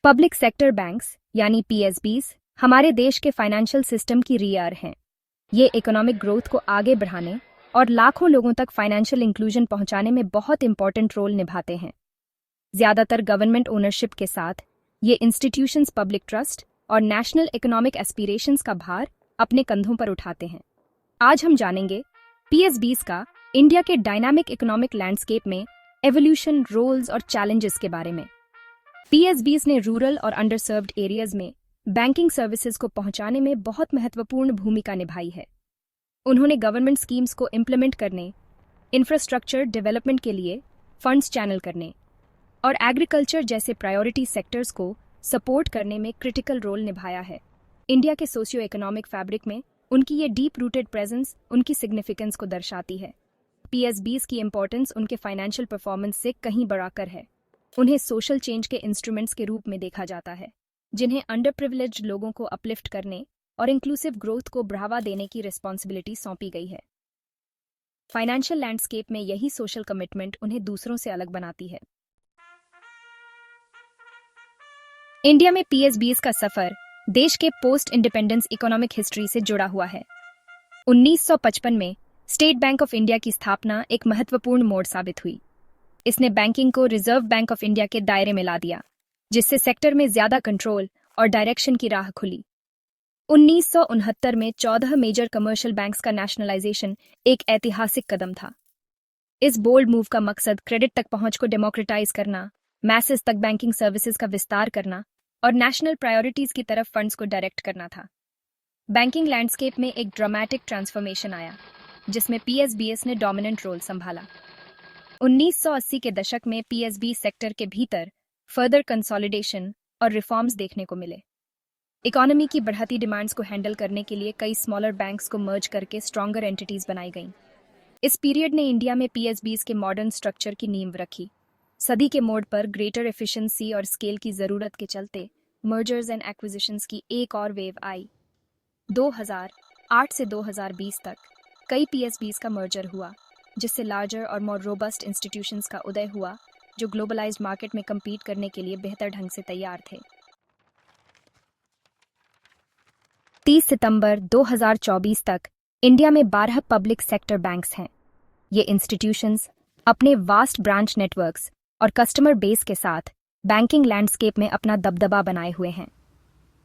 Public sector banks यानी PSBs हमारे देश के फाइनेंशियल सिस्टम की रीढ़ हैं। ये इकोनॉमिक ग्रोथ को आगे बढ़ाने और लाखों लोगों तक फाइनेंशियल इंक्लूजन पहुंचाने में बहुत इंपॉर्टेंट रोल निभाते हैं। ज्यादातर गवर्नमेंट ओनरशिप के साथ ये इंस्टीट्यूशंस पब्लिक ट्रस्ट और नेशनल इकोनॉमिक एस्पिरेशंस का भार अपने कंधों पर उठाते हैं। आज हम जानेंगे पीएसबीज का इंडिया के डायनामिक इकोनॉमिक लैंडस्केप में एवोल्यूशन, रोल्स और चैलेंजेस के बारे में। पीएसबीज ने रूरल और अंडरसर्व्ड एरियाज में बैंकिंग सर्विसेज को पहुंचाने में बहुत महत्वपूर्ण भूमिका निभाई है। उन्होंने गवर्नमेंट स्कीम्स को इम्प्लीमेंट करने, इंफ्रास्ट्रक्चर डेवलपमेंट के लिए फंड्स चैनल करने और एग्रीकल्चर जैसे प्रायोरिटी सेक्टर्स को सपोर्ट करने में क्रिटिकल रोल निभाया है। इंडिया के सोशियो इकोनॉमिक फैब्रिक में उनकी ये डीप रूटेड प्रेजेंस उनकी सिग्निफिकेंस को दर्शाती है। पीएसबीज की इंपॉर्टेंस उनके फाइनेंशियल परफॉर्मेंस से कहीं बढ़ाकर है। उन्हें सोशल चेंज के इंस्ट्रूमेंट्स के रूप में देखा जाता है, जिन्हें अंडर प्रिविलेज्ड लोगों को अपलिफ्ट करने और इंक्लूसिव ग्रोथ को बढ़ावा देने की रिस्पॉन्सिबिलिटी सौंपी गई है। फाइनेंशियल लैंडस्केप में यही सोशल कमिटमेंट उन्हें दूसरों से अलग बनाती है। इंडिया में पीएसबीज का सफर देश के पोस्ट इंडिपेंडेंस इकोनॉमिक हिस्ट्री से जुड़ा हुआ है। 1955 में स्टेट बैंक ऑफ इंडिया की स्थापना एक महत्वपूर्ण मोड़ साबित हुई। इसने बैंकिंग को रिजर्व बैंक ऑफ इंडिया के दायरे में ला दिया, जिससे सेक्टर में ज्यादा कंट्रोल और डायरेक्शन की राह खुली। 1969 में 14 मेजर कमर्शियल बैंक्स का नेशनलाइजेशन एक ऐतिहासिक कदम था। इस बोल्ड मूव का मकसद क्रेडिट तक पहुंच को डेमोक्रेटाइज करना, मैसेज तक बैंकिंग सर्विसेज का विस्तार करना और नेशनल प्रायोरिटीज की तरफ फंड्स को डायरेक्ट करना था। बैंकिंग लैंडस्केप में एक ड्रामेटिक ट्रांसफॉर्मेशन आया, जिसमें पीएसबीएस ने डोमिनेंट रोल संभाला। 1980 के दशक में पीएसबी सेक्टर के भीतर फर्दर कंसोलिडेशन और रिफॉर्म्स देखने को मिले। इकोनॉमी की बढ़ती डिमांड्स को हैंडल करने के लिए कई स्मॉलर बैंक्स को मर्ज करके स्ट्रॉन्गर एंटिटीज बनाई गईं। इस पीरियड ने इंडिया में पीएसबीज के मॉडर्न स्ट्रक्चर की नींव रखी। सदी के मोड़ पर ग्रेटर एफिशिएंसी और स्केल की जरूरत के चलते मर्जर्स एंड एक्विजिशंस की एक और वेव आई। 2008 से 2020 तक कई पीएसबीज का मर्जर हुआ, जिससे लार्जर और मोर रोबस्ट इंस्टीट्यूशंस का उदय हुआ, जो ग्लोबलाइज्ड मार्केट में compete करने के लिए बेहतर ढंग से तैयार थे। 30 सितंबर 2024 तक इंडिया में 12 पब्लिक सेक्टर बैंक्स हैं। ये इंस्टीट्यूशंस अपने वास्ट ब्रांच नेटवर्क्स और कस्टमर बेस के साथ बैंकिंग लैंडस्केप में अपना दबदबा बनाए हुए हैं।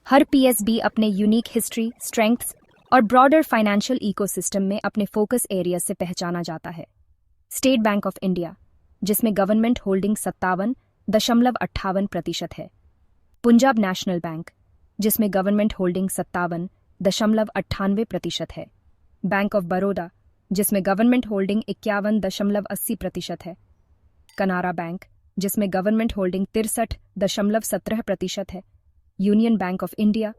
हर पीएसबी अपने यूनिक हिस्ट्री, स्ट्रेंथ्स और ब्रॉडर फाइनेंशियल इकोसिस्टम में अपने फोकस एरिया से पहचाना जाता है। स्टेट बैंक ऑफ इंडिया, जिसमें गवर्नमेंट होल्डिंग 57.58% है। पंजाब नेशनल बैंक, जिसमें गवर्नमेंट होल्डिंग 57.98% है। बैंक ऑफ बड़ौदा, जिसमें गवर्नमेंट होल्डिंग 51.80% है। कनारा बैंक, जिसमें गवर्नमेंट होल्डिंग 63.17% है। यूनियन बैंक ऑफ इंडिया,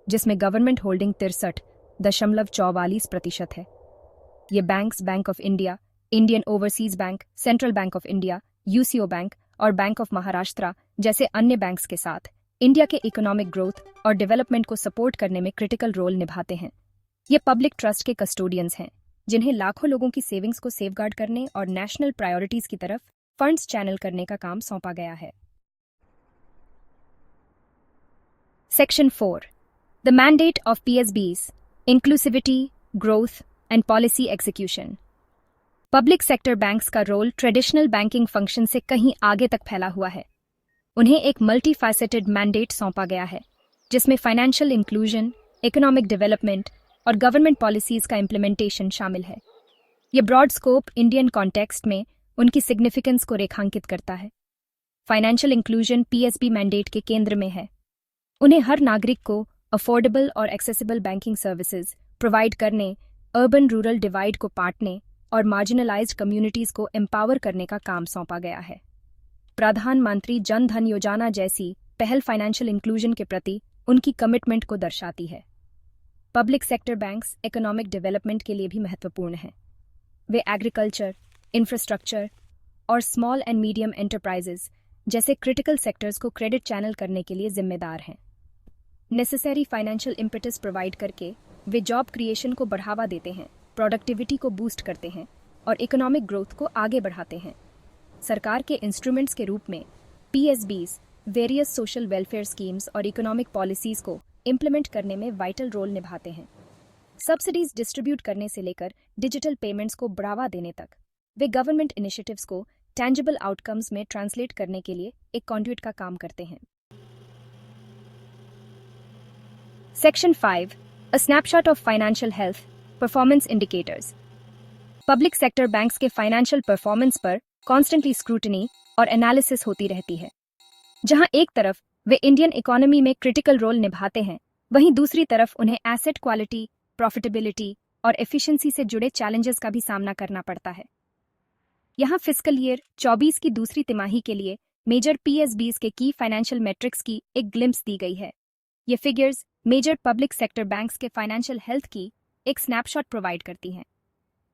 जिसमें गवर्नमेंट होल्डिंग 63.44% है। ये banks bank of India, Indian overseas bank, central bank of India, UCO bank और बैंक ऑफ महाराष्ट्र जैसे अन्य बैंक्स के साथ इंडिया के इकोनॉमिक ग्रोथ और डेवलपमेंट को सपोर्ट करने में क्रिटिकल रोल निभाते हैं। ये पब्लिक ट्रस्ट के कस्टोडियंस हैं, जिन्हें लाखों लोगों की सेविंग्स को सेफगार्ड करने और नेशनल प्रायोरिटीज की तरफ फंड्स चैनल करने का काम सौंपा गया है। Section 4 the mandate of PSBs, inclusivity, growth and policy execution. Public sector banks का रोल ट्रेडिशनल बैंकिंग फंक्शन से कहीं आगे तक फैला हुआ है। उन्हें एक मल्टी फैसेटेड मैंडेट सौंपा गया है, जिसमें फाइनेंशियल इंक्लूजन, इकोनॉमिक डेवलपमेंट और गवर्नमेंट पॉलिसीज का इम्प्लीमेंटेशन शामिल है। ये ब्रॉड स्कोप इंडियन कॉन्टेक्स्ट में उनकी सिग्निफिकेंस को रेखांकित करता है। फाइनेंशियल इंक्लूजन पीएसबी मैंडेट के केंद्र में है। उन्हें हर नागरिक को अफोर्डेबल और एक्सेसिबल बैंकिंग सर्विसेज प्रोवाइड करने, अर्बन रूरल डिवाइड को पाटने और मार्जिनलाइज्ड कम्युनिटीज को एम्पावर करने का काम सौंपा गया है। प्रधानमंत्री जन धन योजना जैसी पहल फाइनेंशियल इंक्लूजन के प्रति उनकी कमिटमेंट को दर्शाती है। Public sector banks economic development के लिए भी महत्वपूर्ण हैं। वे एग्रीकल्चर, इंफ्रास्ट्रक्चर और स्मॉल एंड मीडियम एंटरप्राइजेज जैसे क्रिटिकल सेक्टर्स को क्रेडिट चैनल करने के लिए जिम्मेदार हैं। नेसेसरी फाइनेंशियल इम्पेटस प्रोवाइड करके वे जॉब क्रिएशन को बढ़ावा देते हैं, प्रोडक्टिविटी को बूस्ट करते हैं और इकोनॉमिक ग्रोथ को आगे बढ़ाते हैं। सरकार के इंस्ट्रूमेंट्स के रूप में PSBs various social welfare schemes और इकोनॉमिक पॉलिसीज को इम्प्लीमेंट करने में वाइटल रोल निभाते हैं। सब्सिडीज डिस्ट्रीब्यूट करने से लेकर डिजिटल पेमेंट्स को बढ़ावा देने तक वे गवर्नमेंट इनिशिएटिव्स को टैंजिबल आउटकम्स में ट्रांसलेट करने के लिए एक कॉन्ड्यूट का काम करते हैं। Section 5 a snapshot of financial health performance indicators. Public sector banks के फाइनेंशियल परफॉर्मेंस पर कॉन्स्टेंटली स्क्रूटनी और एनालिसिस होती रहती है। जहां एक तरफ वे इंडियन इकोनॉमी में क्रिटिकल रोल निभाते हैं, वहीं दूसरी तरफ उन्हें एसेट क्वालिटी, प्रॉफिटेबिलिटी और एफिशिएंसी से जुड़े चैलेंजेस का भी सामना करना पड़ता है। यहाँ फिस्कल ईयर 24 की दूसरी तिमाही के लिए मेजर पीएसबीज के की फाइनेंशियल मेट्रिक्स की एक ग्लिम्स दी गई है। ये figures major public sector banks के फाइनेंशियल हेल्थ की एक स्नैपशॉट प्रोवाइड करती हैं।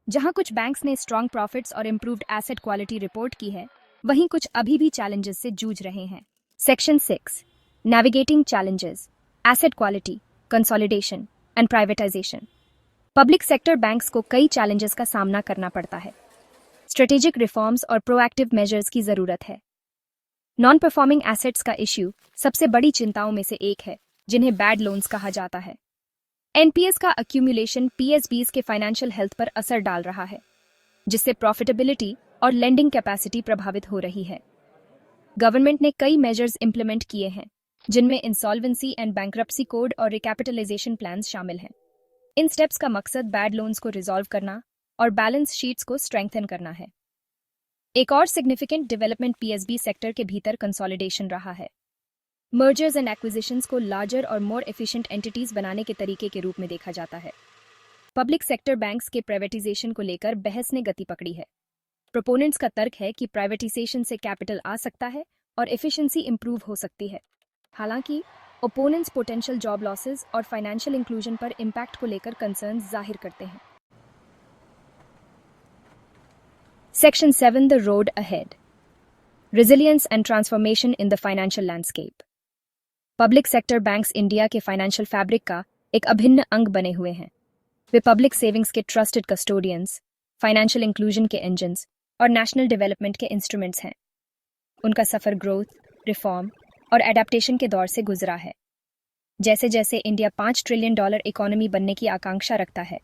जहां कुछ बैंक्स ने स्ट्रॉन्ग प्रॉफिट्स और इंप्रूव्ड एसेट क्वालिटी रिपोर्ट की है, वहीं कुछ अभी भी चैलेंजेस से जूझ रहे हैं। Section 6 navigating challenges, asset quality, consolidation and privatisation. Public sector banks को कई चैलेंजेस का सामना करना पड़ता है। स्ट्रेटेजिक रिफॉर्म्स और प्रोएक्टिव मेजर्स की जरूरत है। नॉन परफॉर्मिंग एसेट्स का इश्यू सबसे बड़ी चिंताओं में से एक है, जिन्हें बैड लोन्स कहा जाता है। एनपीएस का अक्यूमुलेशन पीएसबीज के फाइनेंशियल हेल्थ पर असर डाल रहा है, जिससे प्रॉफिटेबिलिटी और लेंडिंग कैपेसिटी प्रभावित हो रही है। गवर्नमेंट ने कई मेजर्स इंप्लीमेंट किए हैं, जिनमें इंसॉल्वेंसी एंड बैंक्रप्सी कोड और रिकैपिटलाइजेशन प्लान्स शामिल हैं। इन स्टेप्स का मकसद बैड लोन्स को रिजॉल्व करना और बैलेंस शीट्स को स्ट्रेंथन करना है। एक और सिग्निफिकेंट डेवलपमेंट पीएसबी सेक्टर के भीतर कंसोलिडेशन रहा है। मर्जर्स एंड एक्विजिशंस को लार्जर और मोर एफिशिएंट एंटिटीज बनाने के तरीके के रूप में देखा जाता है। पब्लिक सेक्टर बैंक्स के प्राइवेटाइजेशन को लेकर बहस ने गति पकड़ी है। प्रोपोनेंट्स का तर्क है कि प्राइवेटाइजेशन से कैपिटल आ सकता है और एफिशिएंसी इंप्रूव हो सकती है। हालांकि ओपोनेंट्स पोटेंशियल जॉब लॉसेस और फाइनेंशियल इंक्लूजन पर इम्पैक्ट को लेकर कंसर्न जाहिर करते हैं। Section 7 the road ahead, resilience and transformation in the financial landscape. Public sector banks India के फाइनेंशियल फैब्रिक का एक अभिन्न अंग बने हुए हैं। वे पब्लिक सेविंग्स के ट्रस्टेड कस्टोडियंस, फाइनेंशियल इंक्लूजन के इंजन्स और नेशनल डेवलपमेंट के इंस्ट्रूमेंट्स हैं। उनका सफर ग्रोथ, रिफॉर्म और एडेप्टेशन के दौर से गुजरा है। जैसे जैसे इंडिया $5 ट्रिलियन इकोनॉमी बनने की आकांक्षा रखता है,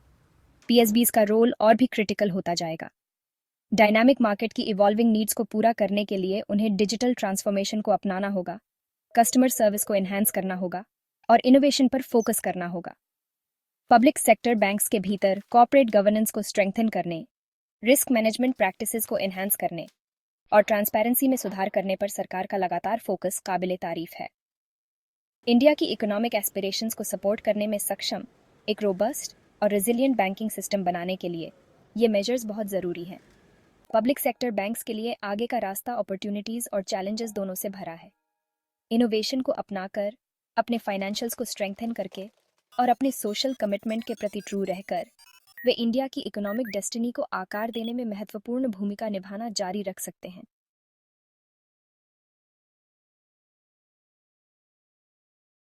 पीएसबीज का रोल और भी क्रिटिकल होता जाएगा। डायनामिक मार्केट की इवॉल्विंग नीड्स को पूरा करने के लिए उन्हें डिजिटल ट्रांसफॉर्मेशन को अपनाना होगा, कस्टमर सर्विस को एनहांस करना होगा और इनोवेशन पर फोकस करना होगा। पब्लिक सेक्टर बैंक्स के भीतर कॉर्पोरेट गवर्नेंस को स्ट्रेंथन करने, रिस्क मैनेजमेंट प्रैक्टिसेस को एनहांस करने और ट्रांसपेरेंसी में सुधार करने पर सरकार का लगातार फोकस काबिले तारीफ है। इंडिया की इकोनॉमिक एस्पिरेशंस को सपोर्ट करने में सक्षम एक रोबस्ट और रेजिलिएंट बैंकिंग सिस्टम बनाने के लिए ये मेजर्स बहुत ज़रूरी हैं। पब्लिक सेक्टर बैंक्स के लिए आगे का रास्ता अपॉर्चुनिटीज़ और चैलेंजेस दोनों से भरा है। इनोवेशन को अपनाकर, अपने फाइनेंशियल्स को स्ट्रेंथन करके और अपने सोशल कमिटमेंट के प्रति ट्रू रहकर वे इंडिया की इकोनॉमिक डेस्टिनी को आकार देने में महत्वपूर्ण भूमिका निभाना जारी रख सकते हैं।